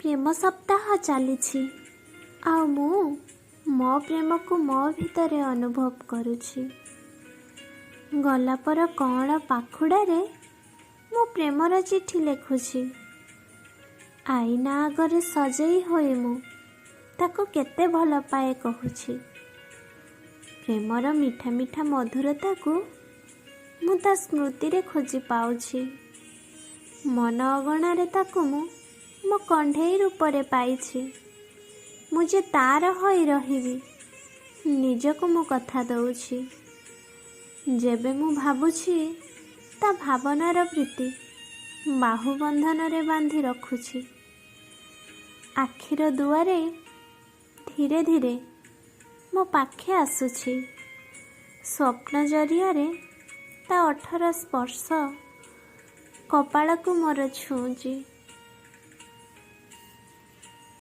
ପ୍ରେମ ସପ୍ତାହ ଚାଲିଛି ଆଉ ମୁଁ ମୋ ପ୍ରେମକୁ ମୋ ଭିତରେ ଅନୁଭବ କରୁଛି। ଗୋଲାପର କଅଁଳ ପାଖୁଡ଼ାରେ ମୁଁ ପ୍ରେମର ଚିଠି ଲେଖୁଛି। ଆଇନା ଆଗରେ ସଜେଇ ହୋଇ ମୁଁ ତାକୁ କେତେ ଭଲ ପାଏ କହୁଛି। ପ୍ରେମର ମିଠା ମିଠା ମଧୁରତାକୁ ମୁଁ ତା ସ୍ମୃତିରେ ଖୋଜି ପାଉଛି। ମନ ଅଗଣାରେ ତାକୁ ମୁଁ ମୋ କଣ୍ଢେଇ ରୂପରେ ପାଇଛି। ମୁଁ ଯେ ତାର ହୋଇ ରହିବି ନିଜକୁ ମୁଁ କଥା ଦଉଛି। ଯେବେ ମୁଁ ଭାବୁଛି ତା ଭାବନାର ପ୍ରୀତି ବାହୁବନ୍ଧନରେ ବାନ୍ଧି ରଖୁଛି। ଆଖିର ଦୁଆରେ ଧୀରେ ଧୀରେ ମୋ ପାଖେ ଆସୁଛି। ସ୍ୱପ୍ନ ଜରିଆରେ ତା ଓଠର ସ୍ପର୍ଶ କପାଳକୁ ମୋର ଛୁଉଁଛି।